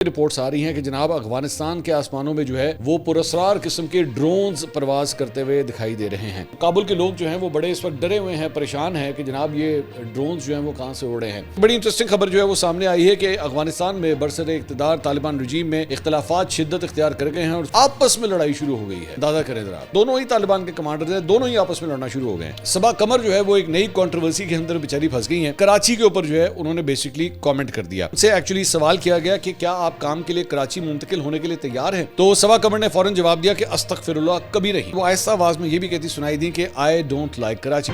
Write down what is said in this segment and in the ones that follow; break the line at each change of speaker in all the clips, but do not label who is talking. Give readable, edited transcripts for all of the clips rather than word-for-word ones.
Reports آ رہی ہیں کہ جناب افغانستان کے آسمانوں میں جو ہے وہ پراسرار قسم کے ڈرونز پرواز کرتے ہوئے دکھائی دے رہے ہیں۔ کابل کے لوگ جو ہیں وہ بڑے اس وقت ڈرے ہوئے ہیں، پریشان ہیں کہ جناب یہ ڈرونز جو ہیں وہ کہاں سے اڑ رہے ہیں۔ بڑی انٹرسٹنگ خبر جو ہے وہ سامنے آئی ہے کہ افغانستان میں برسر اقتدار طالبان رجیم میں اختلافات شدت اختیار کر گئے ہیں اور آپس میں لڑائی شروع ہو گئی ہے۔ اندازہ کریں ذرا، دونوں ہی طالبان کے کمانڈر ہیں، دونوں ہی آپس میں لڑنا شروع ہو گئے ہیں۔ صبا قمر جو ہے وہ ایک نئی کنٹروورسی کے اندر بیچاری پھنس گئی ہیں۔ کراچی کے اوپر جو ہے انہوں نے بیسیکلی کامنٹ کر دیا۔ ان سے ایکچولی سوال کیا گیا کہ کیا آپ کام کے لیے کراچی منتقل ہونے کے لیے تیار ہیں؟ تو صبا قمر نے فوراً جواب دیا کہ استغفر اللہ، کبھی نہیں۔ وہ آہستہ آواز میں یہ بھی کہتی سنائی دی کہ آئی ڈونٹ لائک کراچی۔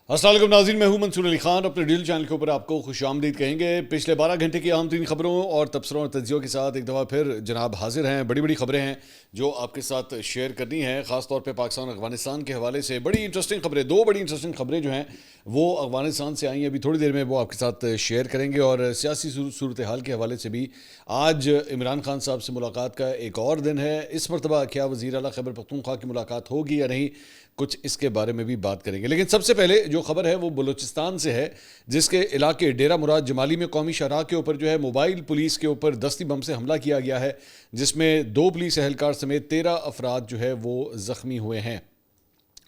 السلام علیکم ناظرین، میں ہوں منصور علی خان، اپنے ڈیل چینل کے اوپر آپ کو خوش آمدید کہیں گے۔ پچھلے 12 گھنٹے کی اہم ترین خبروں اور تبصروں اور تجزیوں کے ساتھ ایک دفعہ پھر جناب حاضر ہیں۔ بڑی خبریں ہیں جو آپ کے ساتھ شیئر کرنی ہیں، خاص طور پہ پاکستان افغانستان کے حوالے سے بڑی انٹرسٹنگ خبریں، دو بڑی انٹرسٹنگ خبریں جو ہیں وہ افغانستان سے آئی ہیں۔ ابھی تھوڑی دیر میں وہ آپ کے ساتھ شیئر کریں گے، اور سیاسی صورتحال کے حوالے سے بھی آج عمران خان صاحب سے ملاقات کا ایک اور دن ہے۔ اس مرتبہ کیا وزیر اعلیٰ خیبر پختونخوا کی ملاقات ہوگی یا نہیں، کچھ اس کے بارے میں بھی بات کریں گے۔ لیکن سب سے پہلے جو خبر ہے وہ بلوچستان سے ہے، جس کے علاقے ڈیرہ مراد جمالی میں قومی شاہراہ کے اوپر جو ہے موبائل پولیس کے اوپر دستی بم سے حملہ کیا گیا ہے، جس میں 2 پولیس اہلکار سمیت 13 افراد جو ہے وہ زخمی ہوئے ہیں۔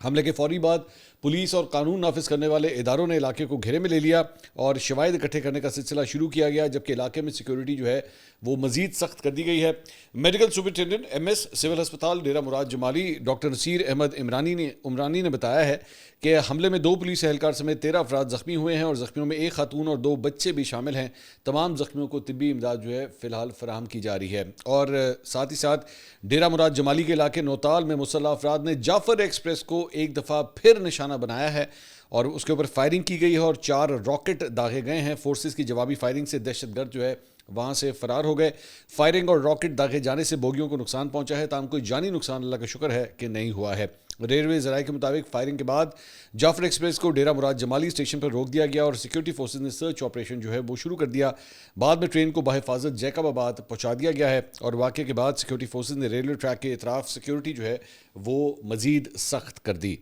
حملے کے فوری بعد پولیس اور قانون نافذ کرنے والے اداروں نے علاقے کو گھیرے میں لے لیا اور شواہد اکٹھے کرنے کا سلسلہ شروع کیا گیا، جبکہ علاقے میں سیکیورٹی جو ہے وہ مزید سخت کر دی گئی ہے۔ میڈیکل سپرنٹینڈنٹ MS سول ہسپتال ڈیرہ مراد جمالی ڈاکٹر نصیر احمد عمرانی نے بتایا ہے کہ حملے میں 2 پولیس اہلکار سمیت 13 افراد زخمی ہوئے ہیں، اور زخمیوں میں 1 خاتون اور 2 بچے بھی شامل ہیں۔ تمام زخمیوں کو طبی امداد جو ہے فی الحال فراہم کی جا رہی ہے۔ اور ساتھ ہی ساتھ ڈیرہ مراد جمالی کے علاقے نوتال میں مسلح افراد نے جعفر ایکسپریس کو ایک دفعہ پھر نشانہ بنایا ہے اور اس کے اوپر فائرنگ کی گئی ہے اور 4 راکٹ داغے گئے ہیں۔ فورسز کی جوابی فائرنگ سے دہشت گرد جو ہے وہاں سے فرار ہو گئے۔ فائرنگ اور راکٹ داغے جانے سے بوگیوں کو نقصان پہنچا ہے، تاہم کوئی جانی نقصان اللہ کا شکر ہے کہ نہیں ہوا ہے۔ ریلوے ذرائع کے مطابق فائرنگ کے بعد جعفر ایکسپریس کو ڈیرہ مراد جمالی اسٹیشن پر روک دیا گیا اور سیکیورٹی فورسز نے سرچ آپریشن جو ہے وہ شروع کر دیا۔ بعد میں ٹرین کو بحفاظت جیکب آباد پہنچا دیا گیا ہے، اور واقعے کے بعد سیکیورٹی فورسز نے ریلوے ٹریک کے اطراف سیکیورٹی جو ہے وہ مزید سخت کر دی۔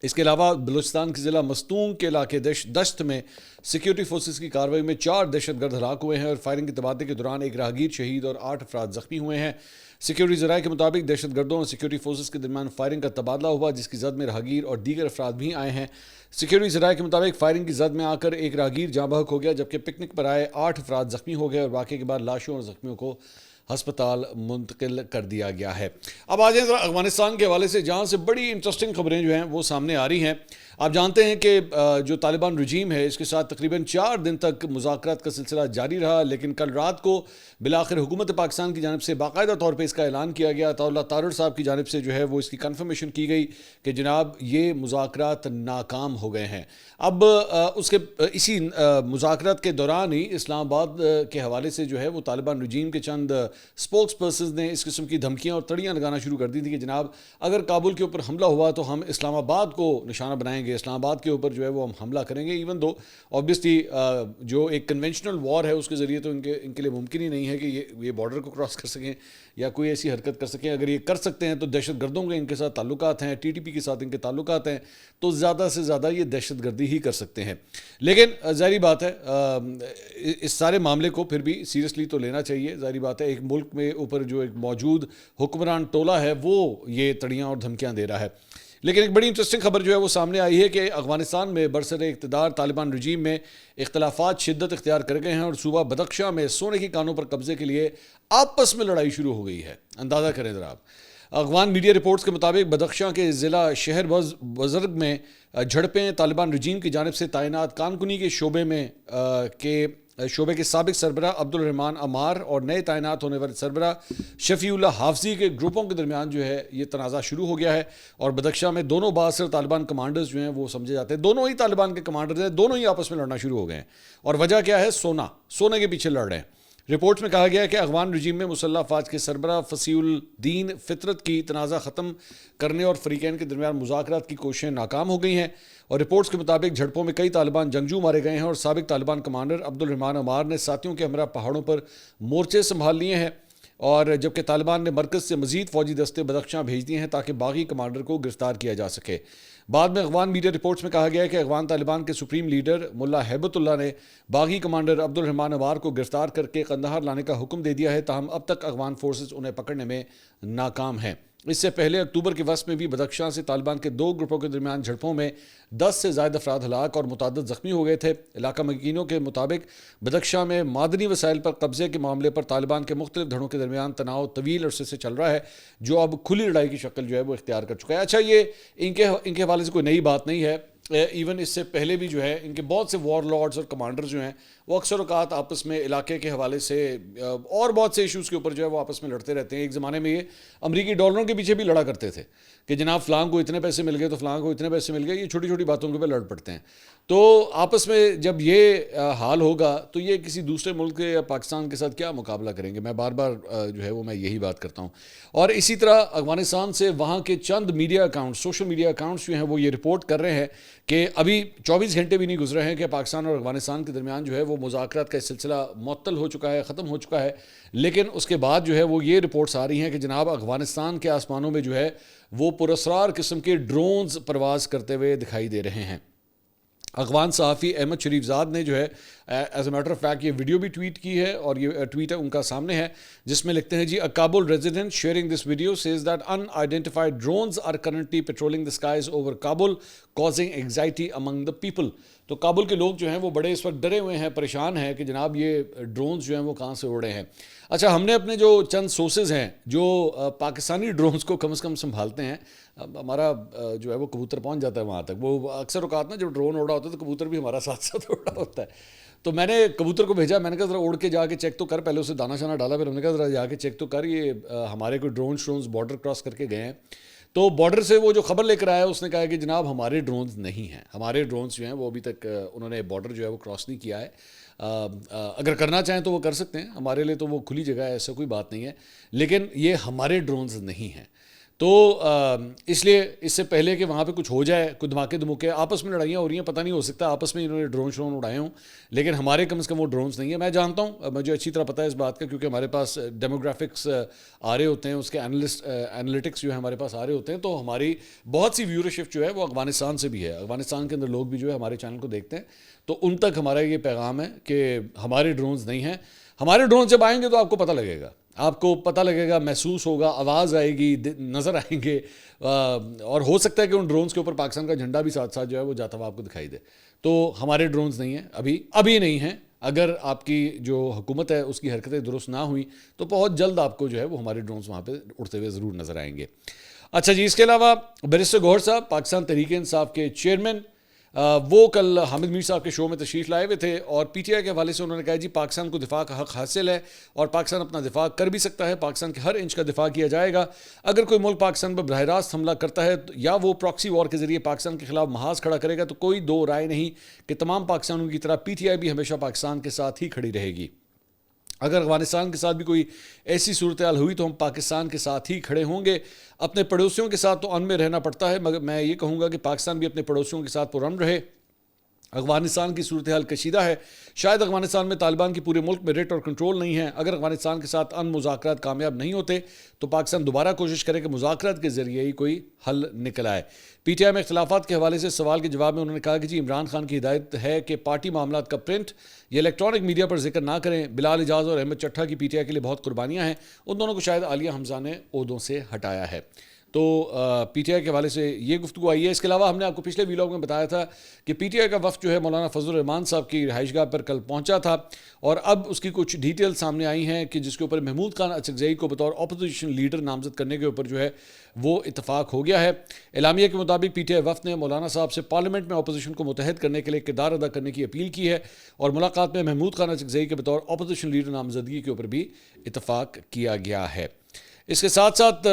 اس کے علاوہ بلوچستان کے ضلع مستونگ کے علاقے دشت میں سیکیورٹی فورسز کی کارروائی میں 4 دہشت گرد ہلاک ہوئے ہیں، اور فائرنگ کے تبادلے کے دوران 1 راہگیر شہید اور 8 افراد زخمی ہوئے ہیں۔ سیکیورٹی ذرائع کے مطابق دہشت گردوں اور سیکیورٹی فورسز کے درمیان فائرنگ کا تبادلہ ہوا، جس کی زد میں راہگیر اور دیگر افراد بھی آئے ہیں۔ سیکیورٹی ذرائع کے مطابق فائرنگ کی زد میں آ کر 1 راہگیر جاں بحق ہو گیا، جبکہ پکنک پر آئے 8 افراد زخمی ہو گئے، اور واقعے کے بعد لاشوں اور زخمیوں کو ہسپتال منتقل کر دیا گیا ہے۔ اب آ جائیں ذرا افغانستان کے حوالے سے، جہاں سے بڑی انٹرسٹنگ خبریں جو ہیں وہ سامنے آ رہی ہیں۔ آپ جانتے ہیں کہ جو طالبان رجیم ہے اس کے ساتھ تقریباً 4 دن تک مذاکرات کا سلسلہ جاری رہا، لیکن کل رات کو بالآخر حکومت پاکستان کی جانب سے باقاعدہ طور پہ اس کا اعلان کیا گیا۔ عطاءاللہ تارڑ صاحب کی جانب سے جو ہے وہ اس کی کنفرمیشن کی گئی کہ جناب یہ مذاکرات ناکام ہو گئے ہیں۔ اب اس کے اسی مذاکرات کے دوران ہی اسلام آباد کے حوالے سے جو ہے وہ طالبان رجیم کے چند اسپوکس پرسنز نے اس قسم کی دھمکیاں اور تڑیاں لگانا شروع کر دی تھی کہ جناب اگر کابل کے اوپر حملہ ہوا تو ہم اسلام آباد کو نشانہ بنائیں گے، اسلام آباد کے اوپر جو ہے وہ ہم حملہ کریں گے۔ ایون دو آبویسلی جو ایک کنونشنل وار ہے اس کے ذریعے تو ان کے لیے ممکن ہی نہیں ہے کہ یہ بارڈر کو کراس کر سکیں یا کوئی ایسی حرکت کر سکیں۔ اگر یہ کر سکتے ہیں تو دہشت گردوں کے ان کے ساتھ تعلقات ہیں، TTP کے ساتھ ان کے تعلقات ہیں، تو زیادہ سے زیادہ یہ دہشت گردی ہی کر سکتے ہیں۔ لیکن ظاہری بات ہے اس سارے معاملے کو پھر بھی سیریسلی تو لینا چاہیے۔ ظاہری بات ہے ایک ملک میں اوپر جو ایک موجود حکمران ٹولہ ہے وہ یہ تڑیاں اور دھمکیاں دے رہا ہے۔ لیکن ایک بڑی انٹرسٹنگ خبر جو ہے وہ سامنے آئی ہے کہ افغانستان میں برسر اقتدار طالبان رجیم میں اختلافات شدت اختیار کر گئے ہیں، اور صوبہ بدخشاں میں سونے کی کانوں پر قبضے کے لیے آپس میں لڑائی شروع ہو گئی ہے۔ اندازہ کریں ذرا آپ۔ افغان میڈیا رپورٹس کے مطابق بدخشاں کے ضلع شہر بزرگ میں جھڑپیں طالبان رجیم کی جانب سے تعینات کانکنی کے شعبے کے سابق سربراہ عبدالرحمان عمار اور نئے تعینات ہونے والے سربراہ شفیع اللہ حافظی کے گروپوں کے درمیان جو ہے یہ تنازع شروع ہو گیا ہے، اور بدخشاں میں دونوں بااثر طالبان کمانڈرز جو ہیں وہ سمجھے جاتے ہیں، دونوں ہی طالبان کے کمانڈرز ہیں، دونوں ہی آپس میں لڑنا شروع ہو گئے ہیں، اور وجہ کیا ہے؟ سونے کے پیچھے لڑ رہے ہیں۔ رپورٹ میں کہا گیا ہے کہ افغان رجیم میں مسلح افواج کے سربراہ فصیح الدین فطرت کی تنازع ختم کرنے اور فریقین کے درمیان مذاکرات کی کوششیں ناکام ہو گئی ہیں، اور رپورٹس کے مطابق جھڑپوں میں کئی طالبان جنگجو مارے گئے ہیں، اور سابق طالبان کمانڈر عبدالرحمان عمار نے ساتھیوں کے ہمراہ پہاڑوں پر مورچے سنبھال لیے ہیں۔ اور جبکہ طالبان نے مرکز سے مزید فوجی دستے بدخشاں بھیج دیے ہیں تاکہ باغی کمانڈر کو گرفتار کیا جا سکے۔ بعد میں افغان میڈیا رپورٹس میں کہا گیا ہے کہ افغان طالبان کے سپریم لیڈر ملا ہیبت اللہ نے باغی کمانڈر عبد الرحمان عوار کو گرفتار کر کے قندھار لانے کا حکم دے دیا ہے، تاہم اب تک افغان فورسز انہیں پکڑنے میں ناکام ہیں۔ اس سے پہلے اکتوبر کے وسط میں بھی بدخشاں سے طالبان کے دو گروپوں کے درمیان جھڑپوں میں 10 سے زائد افراد ہلاک اور متعدد زخمی ہو گئے تھے۔ علاقہ مکینوں کے مطابق بدخشاں میں معدنی وسائل پر قبضے کے معاملے پر طالبان کے مختلف دھڑوں کے درمیان تناؤ طویل عرصے سے چل رہا ہے، جو اب کھلی لڑائی کی شکل جو ہے وہ اختیار کر چکا ہے۔ اچھا، یہ ان کے حوالے سے کوئی نئی بات نہیں ہے، ایون اس سے پہلے بھی جو ہے ان کے بہت سے وار لارڈز اور کمانڈرز جو ہیں وہ اکثر اوقات آپس میں علاقے کے حوالے سے اور بہت سے ایشوز کے اوپر جو ہے وہ آپس میں لڑتے رہتے ہیں۔ ایک زمانے میں یہ امریکی ڈالروں کے پیچھے بھی لڑا کرتے تھے کہ جناب فلاں کو اتنے پیسے مل گئے تو فلاں کو اتنے پیسے مل گئے، یہ چھوٹی چھوٹی باتوں کے اوپر لڑ پڑتے ہیں۔ تو آپس میں جب یہ حال ہوگا تو یہ کسی دوسرے ملک یا پاکستان کے ساتھ کیا مقابلہ کریں گے؟ میں بار بار جو ہے وہ میں یہی بات کرتا ہوں۔ اور اسی طرح افغانستان سے وہاں کے چند media accounts, social media accounts جو ہیں وہ یہ رپورٹ کر رہے ہیں کہ ابھی 24 گھنٹے بھی نہیں گزرے ہیں کہ پاکستان اور افغانستان کے درمیان جو ہے وہ مذاکرات کا سلسلہ معطل ہو چکا ہے، ختم ہو چکا ہے، لیکن اس کے بعد جو ہے وہ یہ رپورٹس آ رہی ہیں کہ جناب افغانستان کے آسمانوں میں جو ہے وہ پراسرار قسم کے ڈرونز پرواز کرتے ہوئے دکھائی دے رہے ہیں۔ افغان صحافی احمد شریف زاد نے جو ہے as a matter of fact یہ ویڈیو بھی ٹویٹ کی ہے، اور یہ ٹویٹ ان کا سامنے ہے جس میں لکھتے ہیں جی a Kabul resident sharing this video says that unidentified drones are currently patrolling the skies over Kabul causing anxiety among the people۔ تو کابل کے لوگ جو ہیں وہ بڑے اس وقت ڈرے ہوئے ہیں، پریشان ہیں کہ جناب یہ ڈرونز جو ہیں وہ کہاں سے اڑے ہیں۔ اچھا، ہم نے اپنے جو چند سورسز ہیں جو پاکستانی ڈرونز کو کم از کم سنبھالتے ہیں، ہمارا جو ہے وہ کبوتر پہنچ جاتا ہے وہاں تک۔ وہ اکثر اوقات نا جب ڈرون اڑا ہوتا ہے تو کبوتر بھی ہمارا ساتھ ساتھ اڑا ہوتا ہے۔ تو میں نے کبوتر کو بھیجا، میں نے کہا ذرا اڑ کے جا کے چیک تو کر، پہلے اسے دانہ شانہ ڈالا، پھر ہم نے کہا ذرا جا کے چیک تو کر، یہ ہمارے کوئی ڈرونز بارڈر کراس کر کے گئے ہیں۔ تو بارڈر سے وہ جو خبر لے کر آیا اس نے کہا کہ جناب ہمارے ڈرونز نہیں ہیں، ہمارے ڈرونز جو ہیں وہ ابھی تک انہوں نے بارڈر جو ہے وہ کراس نہیں کیا ہے۔ اگر کرنا چاہیں تو وہ کر سکتے ہیں، ہمارے لیے تو وہ کھلی جگہ ہے، ایسا کوئی بات نہیں ہے، لیکن یہ ہمارے ڈرونز نہیں ہیں۔ تو اس لیے اس سے پہلے کہ وہاں پہ کچھ ہو جائے، کوئی دھماکے دھموکے، آپس میں لڑائیاں ہو رہی ہیں، پتہ نہیں، ہو سکتا ہے آپس میں انہوں نے ڈرون شرون اڑائے ہوں، لیکن ہمارے کم از کم وہ ڈرونز نہیں ہیں۔ میں جانتا ہوں، مجھے اچھی طرح پتہ ہے اس بات کا، کیونکہ ہمارے پاس ڈیموگرافکس آ رہے ہوتے ہیں، اس کے انالیٹکس جو ہے ہمارے پاس آ رہے ہوتے ہیں، تو ہماری بہت سی ویورشپ جو ہے وہ افغانستان سے بھی ہے، افغانستان کے اندر لوگ بھی جو ہے ہمارے چینل کو دیکھتے ہیں، تو ان تک ہمارا یہ پیغام ہے کہ ہمارے ڈرونز نہیں ہیں۔ ہمارے ڈرون جب آئیں گے تو آپ کو پتہ لگے گا، آپ کو پتہ لگے گا، محسوس ہوگا، آواز آئے گی، نظر آئیں گے، اور ہو سکتا ہے کہ ان ڈرونز کے اوپر پاکستان کا جھنڈا بھی ساتھ ساتھ جو ہے وہ جاتا ہوا آپ کو دکھائی دے۔ تو ہمارے ڈرونز نہیں ہیں، ابھی نہیں ہیں۔ اگر آپ کی جو حکومت ہے اس کی حرکتیں درست نہ ہوئیں تو بہت جلد آپ کو جو ہے وہ ہمارے ڈرونز وہاں پہ اڑتے ہوئے ضرور نظر آئیں گے۔ اچھا جی، اس کے علاوہ بیرسٹر گوہر صاحب پاکستان تحریک انصاف کے چیئرمین، وہ کل حامد میر صاحب کے شو میں تشریف لائے ہوئے تھے، اور پی ٹی آئی کے حوالے سے انہوں نے کہا جی پاکستان کو دفاع کا حق حاصل ہے اور پاکستان اپنا دفاع کر بھی سکتا ہے، پاکستان کے ہر انچ کا دفاع کیا جائے گا۔ اگر کوئی ملک پاکستان پر براہ راست حملہ کرتا ہے یا وہ پراکسی وار کے ذریعے پاکستان کے خلاف محاذ کھڑا کرے گا تو کوئی دو رائے نہیں کہ تمام پاکستانیوں کی طرح پی ٹی آئی بھی ہمیشہ پاکستان کے ساتھ ہی کھڑی رہے گی۔ اگر افغانستان کے ساتھ بھی کوئی ایسی صورتحال ہوئی تو ہم پاکستان کے ساتھ ہی کھڑے ہوں گے۔ اپنے پڑوسیوں کے ساتھ تو امن میں رہنا پڑتا ہے، مگر میں یہ کہوں گا کہ پاکستان بھی اپنے پڑوسیوں کے ساتھ پرامن رہے۔ افغانستان کی صورتحال کشیدہ ہے، شاید افغانستان میں طالبان کی پورے ملک میں ریٹ اور کنٹرول نہیں ہے۔ اگر افغانستان کے ساتھ مذاکرات کامیاب نہیں ہوتے تو پاکستان دوبارہ کوشش کرے کہ مذاکرات کے ذریعے ہی کوئی حل نکل آئے۔ پی ٹی آئی میں اختلافات کے حوالے سے سوال کے جواب میں انہوں نے کہا کہ جی عمران خان کی ہدایت ہے کہ پارٹی معاملات کا پرنٹ یا الیکٹرانک میڈیا پر ذکر نہ کریں۔ بلال اعجاز اور احمد چٹھا کی پی ٹی آئی کے لیے بہت قربانیاں ہیں، ان دونوں کو شاید عالیہ حمزہ نے عہدوں سے ہٹایا ہے۔ تو پی ٹی آئی کے حوالے سے یہ گفتگو آئی ہے۔ اس کے علاوہ ہم نے آپ کو پچھلے ویلاگ میں بتایا تھا کہ پی ٹی آئی کا وفد جو ہے مولانا فضل الرحمان صاحب کی رہائش گاہ پر کل پہنچا تھا، اور اب اس کی کچھ ڈیٹیل سامنے آئی ہیں کہ جس کے اوپر محمود خان اچکزئی کو بطور اپوزیشن لیڈر نامزد کرنے کے اوپر جو ہے وہ اتفاق ہو گیا ہے۔ اعلامیہ کے مطابق پی ٹی آئی وفد نے مولانا صاحب سے پارلیمنٹ میں اپوزیشن کو متحد کرنے کے لیے کردار ادا کرنے کی اپیل کی ہے، اور ملاقات میں محمود خان اچکزئی کے بطور اپوزیشن لیڈر نامزدگی کے اوپر بھی اتفاق کیا گیا ہے۔ اس کے ساتھ ساتھ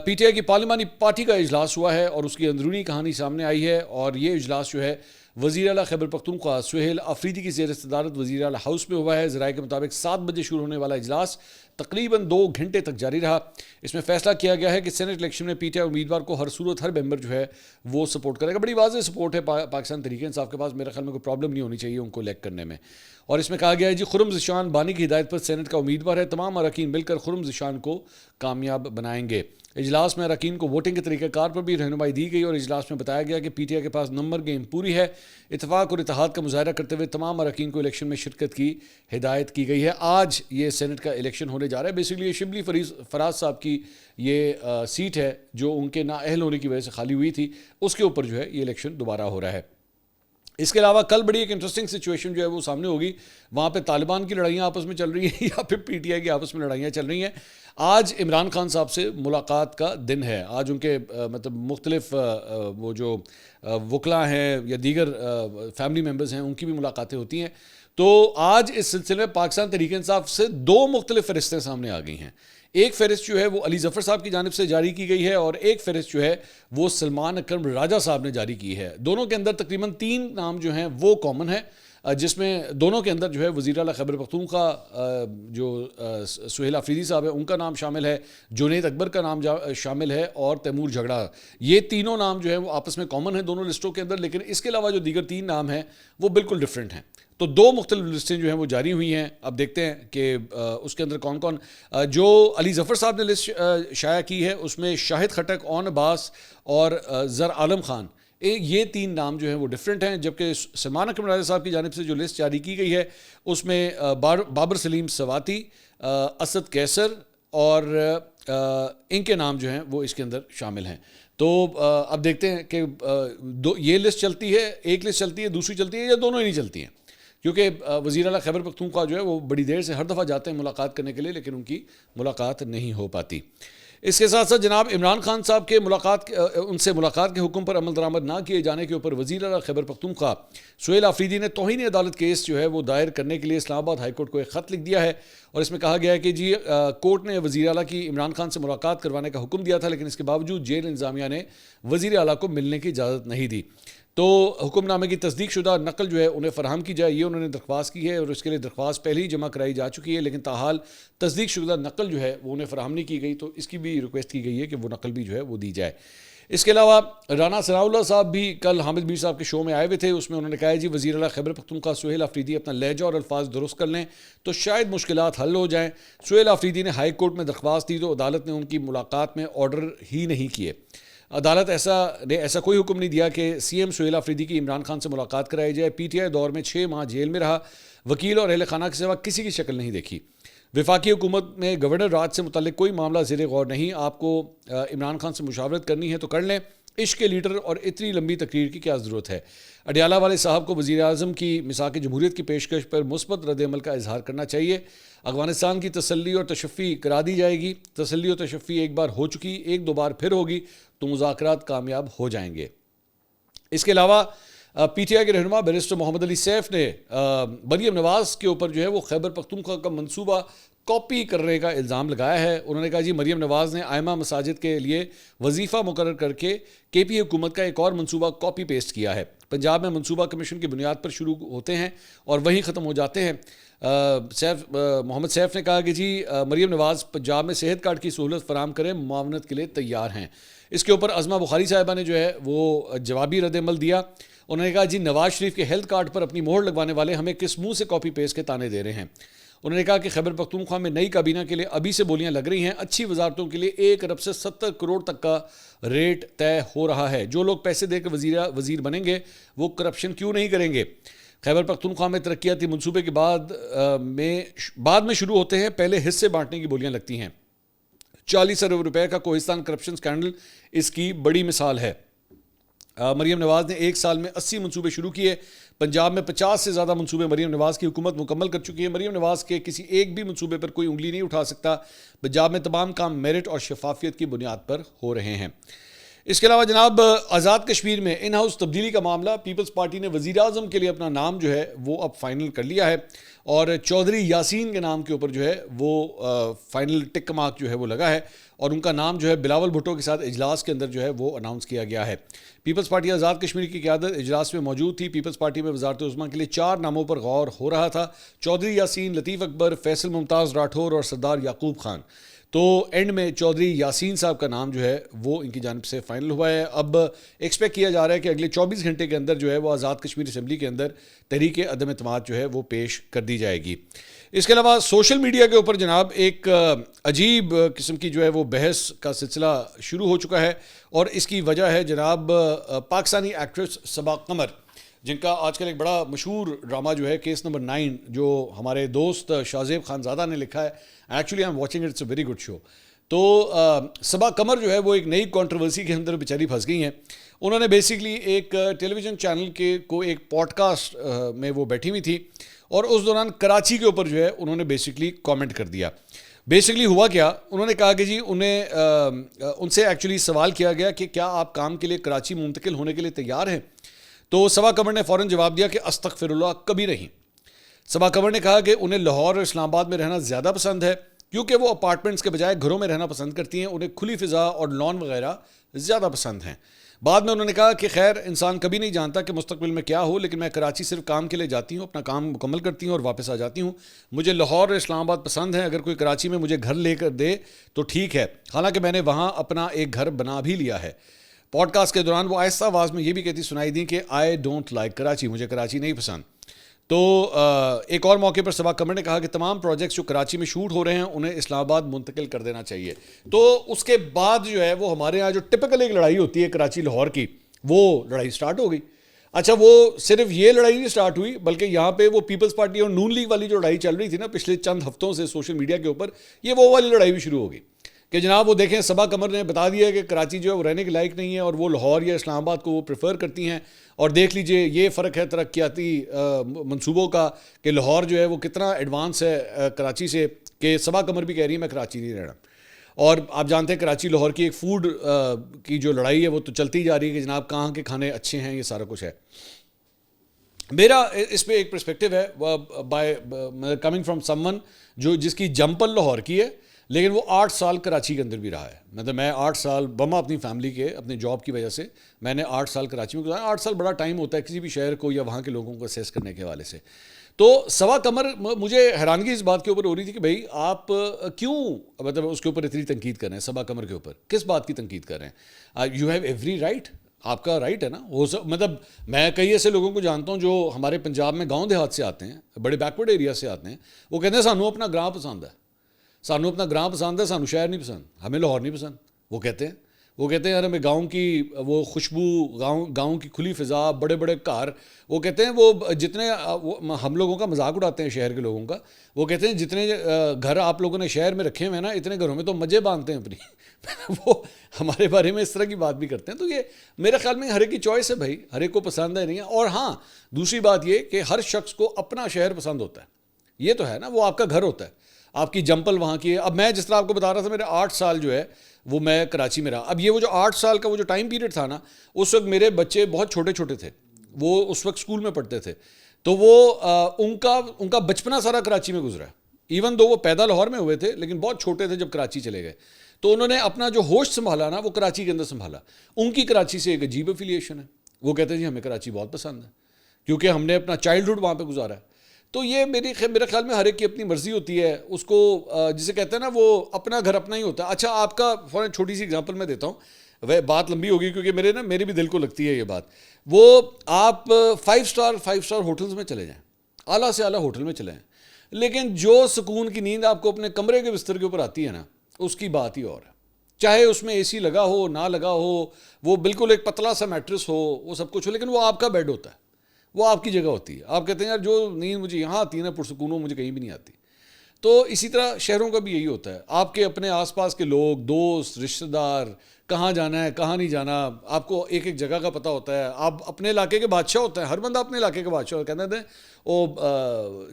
پی ٹی آئی کی پارلیمانی پارٹی کا اجلاس ہوا ہے اور اس کی اندرونی کہانی سامنے آئی ہے، اور یہ اجلاس جو ہے وزیر اعلیٰ خیبر پختونخوا سہیل آفریدی کی زیر صدارت وزیر اعلیٰ ہاؤس میں ہوا ہے۔ ذرائع کے مطابق 7 بجے شروع ہونے والا اجلاس تقریباً 2 گھنٹے تک جاری رہا. اس میں فیصلہ کیا گیا ہے کہ سینٹ الیکشن میں پی ٹی آئی امیدوار کو ہر صورت ہر ممبر جو ہے وہ سپورٹ کرے گا. بڑی واضح سپورٹ ہے پاکستان تحریک انصاف کے پاس. میرے خیال میں کوئی پرابلم نہیں ہونی چاہیے ان کو الیکٹ کرنے میں. اور اس میں کہا گیا ہے جی خرم ذیشان بانی کی ہدایت پر سینٹ کا امیدوار ہے. تمام اراکین مل کر خرم ذیشان کو کامیاب بنائیں گے. اجلاس میں اراکین کو ووٹنگ کے طریقہ کار پر بھی رہنمائی دی گئی اور اجلاس میں بتایا گیا کہ پی ٹی آئی کے پاس نمبر گیم پوری ہے. اتفاق اور اتحاد کا مظاہرہ کرتے ہوئے تمام اراکین کو الیکشن میں شرکت کی ہدایت کی گئی ہے. آج یہ سینٹ کا الیکشن ہونے جا رہا ہے. بیسیکلی یہ شبلی فراز صاحب کی یہ سیٹ ہے جو ان کے نااہل ہونے کی وجہ سے خالی ہوئی تھی, اس کے اوپر جو ہے یہ الیکشن دوبارہ ہو رہا ہے. اس کے علاوہ کل بڑی ایک انٹرسٹنگ سچویشن جو ہے وہ سامنے ہوگی. وہاں پہ طالبان کی لڑائیاں آپس میں چل رہی ہیں یا پھر پی ٹی آئی کی آپس میں لڑائیاں چل رہی ہیں. آج عمران خان صاحب سے ملاقات کا دن ہے. آج ان کے مطلب مختلف وہ جو وکلاء ہیں یا دیگر فیملی ممبرز ہیں ان کی بھی ملاقاتیں ہوتی ہیں. تو آج اس سلسلے میں پاکستان تحریک انصاف سے 2 مختلف فہرستیں سامنے آ گئی ہیں. ایک فہرست جو ہے وہ علی ظفر صاحب کی جانب سے جاری کی گئی ہے اور ایک فہرست جو ہے وہ سلمان اکرم راجہ صاحب نے جاری کی ہے. دونوں کے اندر تقریباً 3 نام جو ہیں وہ کامن ہیں, جس میں دونوں کے اندر جو ہے وزیر اعلیٰ خیبر پختونخوا جو سہیل آفریدی صاحب ہے ان کا نام شامل ہے, جنید اکبر کا نام شامل ہے اور تیمور جھگڑا. یہ تینوں نام جو ہیں وہ آپس میں کامن ہیں دونوں لسٹوں کے اندر, لیکن اس کے علاوہ جو دیگر 3 نام ہیں وہ بالکل ڈفرینٹ ہیں. تو 2 مختلف لسٹیں جو ہیں وہ جاری ہوئی ہیں. اب دیکھتے ہیں کہ اس کے اندر کون کون. جو علی ظفر صاحب نے لسٹ شائع کی ہے اس میں شاہد خٹک, اون عباس اور زر عالم خان, یہ 3 نام جو ہیں وہ ڈفرینٹ ہیں. جبکہ سلمان اکرم راجہ صاحب کی جانب سے جو لسٹ جاری کی گئی ہے اس میں بابر سلیم سواتی, اسد کیسر اور ان کے نام جو ہیں وہ اس کے اندر شامل ہیں. تو اب دیکھتے ہیں کہ یہ لسٹ چلتی ہے, ایک لسٹ چلتی ہے, دوسری چلتی ہے یا دونوں ہی نہیں چلتی ہیں, کیونکہ وزیر اعلیٰ خیبر پختونخوا جو ہے وہ بڑی دیر سے ہر دفعہ جاتے ہیں ملاقات کرنے کے لیے, لیکن ان کی ملاقات نہیں ہو پاتی. اس کے ساتھ ساتھ جناب عمران خان صاحب کے ان سے ملاقات کے حکم پر عمل درآمد نہ کیے جانے کے اوپر وزیر اعلیٰ خیبر پختونخوا سہیل آفریدی نے توہین عدالت کیس جو ہے وہ دائر کرنے کے لیے اسلام آباد ہائی کورٹ کو ایک خط لکھ دیا ہے. اور اس میں کہا گیا ہے کہ جی کورٹ نے وزیر اعلیٰ کی عمران خان سے ملاقات کروانے کا حکم دیا تھا, لیکن اس کے باوجود جیل انتظامیہ نے وزیر اعلیٰ کو ملنے کی اجازت نہیں دی. تو حکم نامے کی تصدیق شدہ نقل جو ہے انہیں فراہم کی جائے, یہ انہوں نے درخواست کی ہے اور اس کے لیے درخواست پہلے ہی جمع کرائی جا چکی ہے, لیکن تاحال تصدیق شدہ نقل جو ہے وہ انہیں فراہم نہیں کی گئی. تو اس کی بھی ریکویسٹ کی گئی ہے کہ وہ نقل بھی جو ہے وہ دی جائے. اس کے علاوہ رانا ثناء اللہ صاحب بھی کل حامد میر صاحب کے شو میں آئے ہوئے تھے. اس میں انہوں نے کہا ہے جی وزیر اعلیٰ خیبر پختونخوا سہیل آفریدی اپنا لہجہ اور الفاظ درست کر لیں تو شاید مشکلات حل ہو جائیں. سہیل آفریدی نے ہائی کورٹ میں درخواست دی تو عدالت نے ان کی ملاقات میں آرڈر ہی نہیں کیے. عدالت نے ایسا کوئی حکم نہیں دیا کہ سی ایم سہیل آفریدی کی عمران خان سے ملاقات کرائی جائے. پی ٹی آئی دور میں 6 ماہ جیل میں رہا, وکیل اور اہل خانہ کے سوا کسی کی شکل نہیں دیکھی. وفاقی حکومت میں گورنر راج سے متعلق کوئی معاملہ زیر غور نہیں. آپ کو عمران خان سے مشاورت کرنی ہے تو کر لیں, عشق کے لیڈر اور اتنی لمبی تقریر کی کیا ضرورت ہے. اڈیالہ والے صاحب کو وزیر اعظم کی مساق جمہوریت کی پیشکش پر مثبت رد عمل کا اظہار کرنا چاہیے. افغانستان کی تسلی اور تشفی کرا دی جائے گی. تسلی اور تشفی ایک بار ہو چکی, 1-2 بار پھر ہوگی تو مذاکرات کامیاب ہو جائیں گے. اس کے علاوہ پی ٹی آئی کے رہنما بیرسٹر محمد علی سیف نے مریم نواز کے اوپر جو ہے وہ خیبر پختونخوا کا منصوبہ کاپی کرنے کا الزام لگایا ہے. انہوں نے کہا جی مریم نواز نے ائمہ مساجد کے لیے وظیفہ مقرر کر کے کے پی حکومت کا ایک اور منصوبہ کاپی پیسٹ کیا ہے. پنجاب میں منصوبہ کمیشن کی بنیاد پر شروع ہوتے ہیں اور وہیں ختم ہو جاتے ہیں. محمد سیف نے کہا کہ جی مریم نواز پنجاب میں صحت کارڈ کی سہولت فراہم کریں, معاونت کے لیے تیار ہیں. اس کے اوپر عظمہ بخاری صاحبہ نے جو ہے وہ جوابی رد عمل دیا. انہوں نے کہا جی نواز شریف کے ہیلتھ کارڈ پر اپنی مہر لگوانے والے ہمیں کس منہ سے کاپی پیسٹ کے تانے دے رہے ہیں. انہوں نے کہا کہ خیبر پختونخوا میں نئی کابینہ کے لیے ابھی سے بولیاں لگ رہی ہیں. اچھی وزارتوں کے لیے 1 ارب سے 70 کروڑ تک کا ریٹ طے ہو رہا ہے. جو لوگ پیسے دے کر وزیر بنیں گے وہ کرپشن کیوں نہیں کریں گے. خیبر پختونخوا میں ترقیاتی منصوبے کے بعد میں شروع ہوتے ہیں, پہلے حصے بانٹنے کی بولیاں لگتی ہیں. 40 ارب روپے کا کوہستان کرپشن سکینڈل اس کی بڑی مثال ہے. مریم نواز نے 1 سال میں 80 منصوبے شروع کیے. پنجاب میں 50 سے زیادہ منصوبے مریم نواز کی حکومت مکمل کر چکی ہے. مریم نواز کے کسی ایک بھی منصوبے پر کوئی انگلی نہیں اٹھا سکتا. پنجاب میں تمام کام میرٹ اور شفافیت کی بنیاد پر ہو رہے ہیں. اس کے علاوہ جناب آزاد کشمیر میں ان ہاؤس تبدیلی کا معاملہ, پیپلز پارٹی نے وزیر اعظم کے لیے اپنا نام جو ہے وہ اب فائنل کر لیا ہے اور چودھری یاسین کے نام کے اوپر جو ہے وہ فائنل ٹک مارک جو ہے وہ لگا ہے. اور ان کا نام جو ہے بلاول بھٹو کے ساتھ اجلاس کے اندر جو ہے وہ اناؤنس کیا گیا ہے. پیپلز پارٹی آزاد کشمیر کی قیادت اجلاس میں موجود تھی. پیپلز پارٹی میں وزارت عظمیٰ کے لیے 4 ناموں پر غور ہو رہا تھا: چودھری یاسین، لطیف اکبر، فیصل ممتاز راٹھور اور سردار یعقوب خان. تو اینڈ میں چودھری یاسین صاحب کا نام جو ہے وہ ان کی جانب سے فائنل ہوا ہے. اب ایکسپیکٹ کیا جا رہا ہے کہ اگلے 24 گھنٹے کے اندر جو ہے وہ آزاد کشمیر اسمبلی کے اندر تحریک عدم اعتماد جو ہے وہ پیش کر دی جائے گی. اس کے علاوہ سوشل میڈیا کے اوپر جناب ایک عجیب قسم کی جو ہے وہ بحث کا سلسلہ شروع ہو چکا ہے، اور اس کی وجہ ہے جناب پاکستانی ایکٹریس صبا قمر، جن کا آج کل ایک بڑا مشہور ڈرامہ جو ہے کیس نمبر 9 جو ہمارے دوست شاہزیب خانزادہ نے لکھا ہے. Actually I am watching it's a very good show. تو صبا قمر جو ہے وہ ایک نئی کنٹروورسی کے اندر بیچاری پھنس گئی ہیں. انہوں نے بیسکلی ایک ٹیلی ویژن چینل کے کو ایک پوڈ کاسٹ میں وہ بیٹھی ہوئی تھی، اور اس دوران کراچی کے اوپر جو ہے انہوں نے بیسکلی کامنٹ کر دیا. بیسکلی ہوا کیا، انہوں نے کہا کہ جی ان سے ایکچولی سوال کیا گیا کہ کیا آپ کام کے لیے کراچی منتقل ہونے کے لیے تیار ہیں؟ تو صبا قمر نے فوراً جواب دیا کہ استغفر اللہ، کبھی نہیں. صبا قمر نے کہا کہ انہیں لاہور اور اسلام آباد میں رہنا زیادہ پسند ہے، کیونکہ وہ اپارٹمنٹس کے بجائے گھروں میں رہنا پسند کرتی ہیں. انہیں کھلی فضا اور لان وغیرہ زیادہ پسند ہیں. بعد میں انہوں نے کہا کہ خیر انسان کبھی نہیں جانتا کہ مستقبل میں کیا ہو، لیکن میں کراچی صرف کام کے لیے جاتی ہوں، اپنا کام مکمل کرتی ہوں اور واپس آ جاتی ہوں. مجھے لاہور اور اسلام آباد پسند ہے، اگر کوئی کراچی میں مجھے گھر لے کر دے تو ٹھیک ہے، حالانکہ میں نے وہاں اپنا ایک گھر بنا بھی لیا ہے. پوڈ کاسٹ کے دوران وہ آہستہ آواز میں یہ بھی کہتی سنائی دی کہ آئی ڈونٹ لائک کراچی، مجھے کراچی نہیں پسند. تو ایک اور موقع پر صبا قمر نے کہا کہ تمام پروجیکٹس جو کراچی میں شوٹ ہو رہے ہیں انہیں اسلام آباد منتقل کر دینا چاہیے. تو اس کے بعد جو ہے وہ ہمارے یہاں جو ٹپکل ایک لڑائی ہوتی ہے کراچی لاہور کی، وہ لڑائی سٹارٹ ہو گئی. اچھا، وہ صرف یہ لڑائی نہیں سٹارٹ ہوئی، بلکہ یہاں پہ وہ پیپلز پارٹی اور نون لیگ والی جو لڑائی چل رہی تھی نا پچھلے چند ہفتوں سے سوشل میڈیا کے اوپر، یہ وہ والی لڑائی بھی شروع ہو گئی کہ جناب وہ دیکھیں صبا قمر نے بتا دیا کہ کراچی جو ہے وہ رہنے کے لائق نہیں ہے، اور وہ لاہور یا اسلام آباد کو وہ پریفر کرتی ہیں. اور دیکھ لیجئے یہ فرق ہے ترقیاتی منصوبوں کا کہ لاہور جو ہے وہ کتنا ایڈوانس ہے کراچی سے، کہ صبا قمر بھی کہہ رہی ہے میں کراچی نہیں رہنا. اور آپ جانتے ہیں کراچی لاہور کی ایک فوڈ کی جو لڑائی ہے وہ تو چلتی جا رہی ہے کہ جناب کہاں کے کھانے اچھے ہیں، یہ سارا کچھ ہے. میرا اس پہ ایک پرسپیکٹیو ہے by coming from some one جس کی جمپل لاہور کی ہے، لیکن وہ 8 سال کراچی کے اندر بھی رہا ہے. مطلب میں 8 سال بما اپنی فیملی کے اپنے جاب کی وجہ سے میں نے 8 سال کراچی میں گزارا. 8 سال بڑا ٹائم ہوتا ہے کسی بھی شہر کو یا وہاں کے لوگوں کو اسیس کرنے کے حوالے سے. تو صبا قمر، مجھے حیرانگی اس بات کے اوپر ہو رہی تھی کہ بھائی آپ کیوں مطلب اس کے اوپر اتنی تنقید کر رہے ہیں، صبا قمر کے اوپر کس بات کی تنقید کر رہے ہیں؟ یو ہیو ایوری رائٹ، آپ کا رائٹ ہے نا. مطلب میں کئی ایسے لوگوں کو جانتا ہوں جو ہمارے پنجاب میں گاؤں دیہات سے آتے ہیں، بڑے بیکورڈ ایریا سے آتے ہیں، وہ کہتے ہیں سانوں اپنا گراں پسند ہے، سانوں اپنا گراں پسند ہے، سانوں شہر نہیں پسند، ہمیں لاہور نہیں پسند. وہ کہتے ہیں یار ہمیں گاؤں کی وہ خوشبو، گاؤں کی کھلی فضا، بڑے بڑے گھر. وہ کہتے ہیں وہ جتنے ہم لوگوں کا مذاق اڑاتے ہیں شہر کے لوگوں کا، وہ کہتے ہیں جتنے گھر آپ لوگوں نے شہر میں رکھے ہوئے ہیں نا، اتنے گھروں میں تو مجھے باندھتے ہیں اپنی. وہ ہمارے بارے میں اس طرح کی بات بھی کرتے ہیں. تو یہ میرے خیال میں ہر ایک کی چوائس ہے بھائی، ہر ایک کو پسند ہے نہیں ہے. اور ہاں دوسری بات یہ کہ ہر شخص کو اپنا شہر پسند ہوتا ہے، یہ تو ہے نا، وہ آپ کا گھر ہوتا ہے، آپ کی جمپل وہاں کی ہے. اب میں جس طرح آپ کو بتا رہا تھا میرے 8 سال جو ہے وہ میں کراچی میں رہا. اب یہ وہ جو 8 سال کا وہ جو ٹائم پیریڈ تھا نا، اس وقت میرے بچے بہت چھوٹے چھوٹے تھے، وہ اس وقت اسکول میں پڑھتے تھے. تو وہ ان کا بچپنا سارا کراچی میں گزرا ہے. ایون دو وہ پیدا لاہور میں ہوئے تھے لیکن بہت چھوٹے تھے جب کراچی چلے گئے. تو انہوں نے اپنا جو ہوش سنبھالا نا وہ کراچی کے اندر سنبھالا. ان کی کراچی سے ایک عجیب افیلیشن ہے، وہ کہتے ہیں جی ہمیں کراچی بہت پسند ہے کیونکہ ہم نے اپنا چائلڈہڈ وہاں پہ گزارا ہے. تو یہ میرے خیال میں ہر ایک کی اپنی مرضی ہوتی ہے، اس کو جسے کہتے ہیں نا وہ اپنا گھر اپنا ہی ہوتا ہے. اچھا آپ کا فوراً چھوٹی سی اگزامپل میں دیتا ہوں، وہ بات لمبی ہوگی کیونکہ میرے بھی دل کو لگتی ہے یہ بات. وہ آپ 5 اسٹار ہوٹلز میں چلے جائیں، اعلیٰ سے اعلیٰ ہوٹل میں چلے جائیں، لیکن جو سکون کی نیند آپ کو اپنے کمرے کے بستر کے اوپر آتی ہے نا، اس کی بات ہی اور ہے. چاہے اس میں اے سی لگا ہو نہ لگا ہو، وہ بالکل ایک پتلا سا میٹرس ہو، وہ سب کچھ ہو، لیکن وہ آپ کا بیڈ ہوتا ہے، وہ آپ کی جگہ ہوتی ہے. آپ کہتے ہیں یار جو نیند مجھے یہاں آتی ہے نا پرسکون، وہ مجھے کہیں بھی نہیں آتی. تو اسی طرح شہروں کا بھی یہی ہوتا ہے، آپ کے اپنے آس پاس کے لوگ، دوست، رشتہ دار، کہاں جانا ہے کہاں نہیں جانا، آپ کو ایک ایک جگہ کا پتہ ہوتا ہے. آپ اپنے علاقے کے بادشاہ ہوتے ہیں، ہر بندہ اپنے علاقے کا بادشاہ ہوتا ہے. کہتے ہیں وہ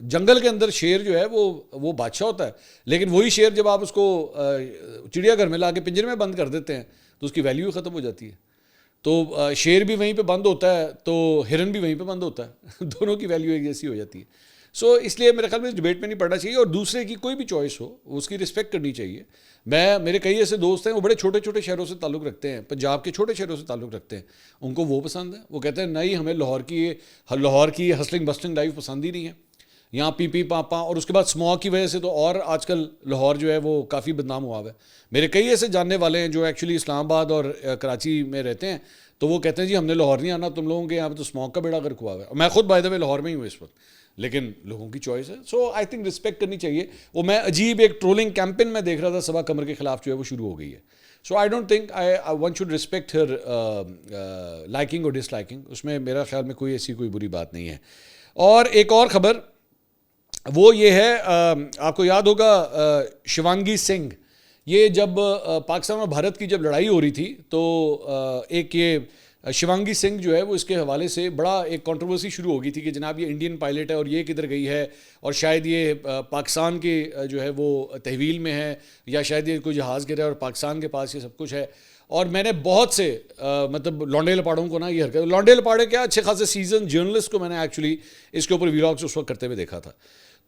جنگل کے اندر شیر جو ہے وہ بادشاہ ہوتا ہے، لیکن وہی شیر جب آپ اس کو چڑیا گھر میں لا کے پنجرے میں بند کر دیتے ہیں تو اس کی ویلیو ہی ختم ہو جاتی ہے. تو شیر بھی وہیں پہ بند ہوتا ہے تو ہرن بھی وہیں پہ بند ہوتا ہے، دونوں کی ویلیو ایک جیسی ہو جاتی ہے. سو اس لیے میرے خیال میں اس ڈبیٹ میں نہیں پڑنا چاہیے, اور دوسرے کی کوئی بھی چوائس ہو اس کی رسپیکٹ کرنی چاہیے. میرے کئی ایسے دوست ہیں وہ بڑے چھوٹے چھوٹے شہروں سے تعلق رکھتے ہیں, پنجاب کے چھوٹے شہروں سے تعلق رکھتے ہیں, ان کو وہ پسند ہے. وہ کہتے ہیں نہیں, ہمیں لاہور کی ہسلنگ بسلنگ لائف پسند ہی نہیں ہے, یہاں پی پی پاپا, اور اس کے بعد اسموگ کی وجہ سے تو اور آج کل لاہور جو ہے وہ کافی بدنام ہوا ہوا ہے. میرے کئی ایسے جاننے والے ہیں جو ایکچولی اسلام آباد اور کراچی میں رہتے ہیں, تو وہ کہتے ہیں جی ہم نے لاہور نہیں آنا, تم لوگوں کے یہاں پہ تو اسموگ کا بیڑا غرق ہوا ہوا ہے. میں خود بائی دا وے لاہور میں ہی ہوں اس وقت, لیکن لوگوں کی چوائس ہے. سو آئی تھنک رسپیکٹ کرنی چاہیے. وہ میں عجیب ایک ٹرولنگ کیمپین میں دیکھ رہا تھا صبا قمر کے خلاف, جو ہے وہ شروع ہو گئی ہے. So I don't think one should respect her liking اور ڈس لائکنگ, اس میں میرا خیال میں کوئی ایسی کوئی بری بات نہیں ہے. اور ایک اور خبر وہ یہ ہے, آپ کو یاد ہوگا شیوانگی سنگھ, یہ جب پاکستان اور بھارت کی جب لڑائی ہو رہی تھی تو ایک یہ شیوانگی سنگھ جو ہے وہ اس کے حوالے سے بڑا ایک کنٹروورسی شروع ہو گئی تھی کہ جناب یہ انڈین پائلٹ ہے اور یہ کدھر گئی ہے, اور شاید یہ پاکستان کے جو ہے وہ تحویل میں ہے, یا شاید یہ کوئی جہاز گرا ہے اور پاکستان کے پاس یہ سب کچھ ہے. اور میں نے بہت سے مطلب لونڈے لپاڑوں کو نا یہ حرکت, لونڈے لپاڑے کیا اچھے خاصے سیزن جرنلسٹ کو میں نے ایکچولی اس کے اوپر ویلاگس اس وقت کرتے ہوئے دیکھا تھا.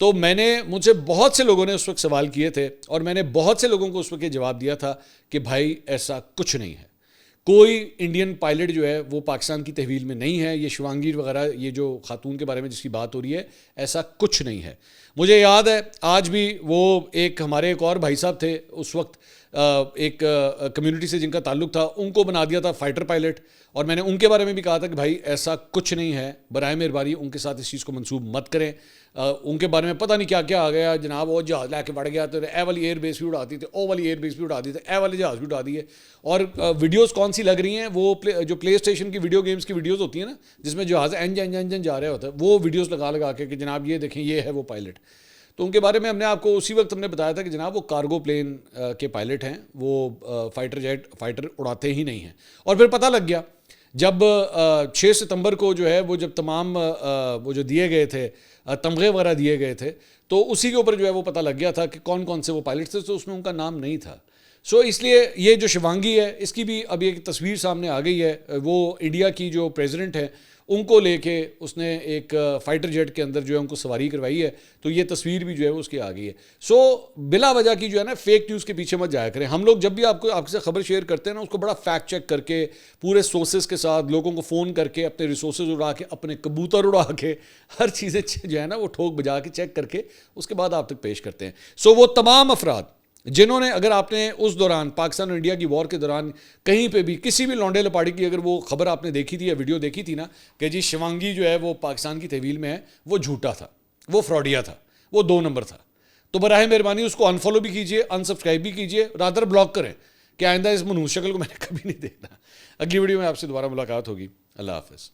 تو مجھ سے بہت سے لوگوں نے اس وقت سوال کیے تھے, اور میں نے بہت سے لوگوں کو اس وقت یہ جواب دیا تھا کہ بھائی ایسا کچھ نہیں ہے, کوئی انڈین پائلٹ جو ہے وہ پاکستان کی تحویل میں نہیں ہے. یہ شیوانگی وغیرہ یہ جو خاتون کے بارے میں جس کی بات ہو رہی ہے, ایسا کچھ نہیں ہے. مجھے یاد ہے آج بھی وہ ہمارے ایک اور بھائی صاحب تھے اس وقت, ایک کمیونٹی سے جن کا تعلق تھا, ان کو بنا دیا تھا فائٹر پائلٹ, اور میں نے ان کے بارے میں بھی کہا تھا کہ بھائی ایسا کچھ نہیں ہے, برائے مہربانی ان کے ساتھ اس چیز کو منسوب مت کریں. ان کے بارے میں پتہ نہیں کیا کیا آ گیا جناب, وہ جہاز لے کے بڑھ گیا تو اے والی ایئر بیس بھی اڑاتی تھے, او والی ایئر بیس بھی اڑاتی تھے, اے والے جہاز بھی اڑا دیے. اور ویڈیوز کون سی لگ رہی ہیں, وہ جو پلے اسٹیشن کی ویڈیو گیمز کی ویڈیوز ہوتی ہیں نا, جس میں جہاز انجن جا رہا ہوتا ہے, وہ ویڈیوز لگا کے کہ جناب یہ دیکھیں یہ ہے وہ پائلٹ. تو ان کے بارے میں ہم نے آپ کو اسی وقت ہم نے بتایا تھا کہ جناب وہ کارگو پلین کے پائلٹ ہیں, وہ فائٹر اڑاتے ہی نہیں ہیں. اور پھر پتہ لگ گیا جب 6 ستمبر کو جو ہے وہ جب تمام وہ جو دیے گئے تھے تمغے وغیرہ دیے گئے تھے, تو اسی کے اوپر جو ہے وہ پتہ لگ گیا تھا کہ کون کون سے وہ پائلٹ تھے, تو اس میں ان کا نام نہیں تھا. سو اس لیے یہ جو شیوانگی ہے اس کی بھی اب ایک تصویر سامنے آ گئی ہے. وہ انڈیا کی جو پریزیڈنٹ ہے ان کو لے کے اس نے ایک فائٹر جیٹ کے اندر جو ہے ان کو سواری کروائی ہے, تو یہ تصویر بھی جو ہے اس کی آ گئی ہے. سو بلا وجہ کی جو ہے نا فیک نیوز کے پیچھے مت جایا کریں. ہم لوگ جب بھی آپ سے خبر شیئر کرتے ہیں نا, اس کو بڑا فیکٹ چیک کر کے پورے سورسز کے ساتھ, لوگوں کو فون کر کے, اپنے ریسورسز اڑا کے, اپنے کبوتر اڑا کے, ہر چیزیں جو ہے نا وہ ٹھوک بجا کے چیک کر کے اس کے بعد آپ تک پیش کرتے ہیں. سو وہ تمام افراد جنہوں نے, اگر آپ نے اس دوران پاکستان اور انڈیا کی وار کے دوران کہیں پہ بھی کسی بھی لونڈے لپاڑی کی اگر وہ خبر آپ نے دیکھی تھی یا ویڈیو دیکھی تھی نا کہ جی شیوانگی جو ہے وہ پاکستان کی تحویل میں ہے, وہ جھوٹا تھا, وہ فراڈیا تھا, وہ 2 نمبر تھا. تو براہ مہربانی اس کو انفالو بھی کیجیے, انسبسکرائب بھی کیجیے, رادر بلاک کریں کہ آئندہ اس منحوس شکل کو میں نے کبھی نہیں دیکھنا. اگلی ویڈیو میں آپ سے دوبارہ ملاقات ہوگی. اللہ حافظ.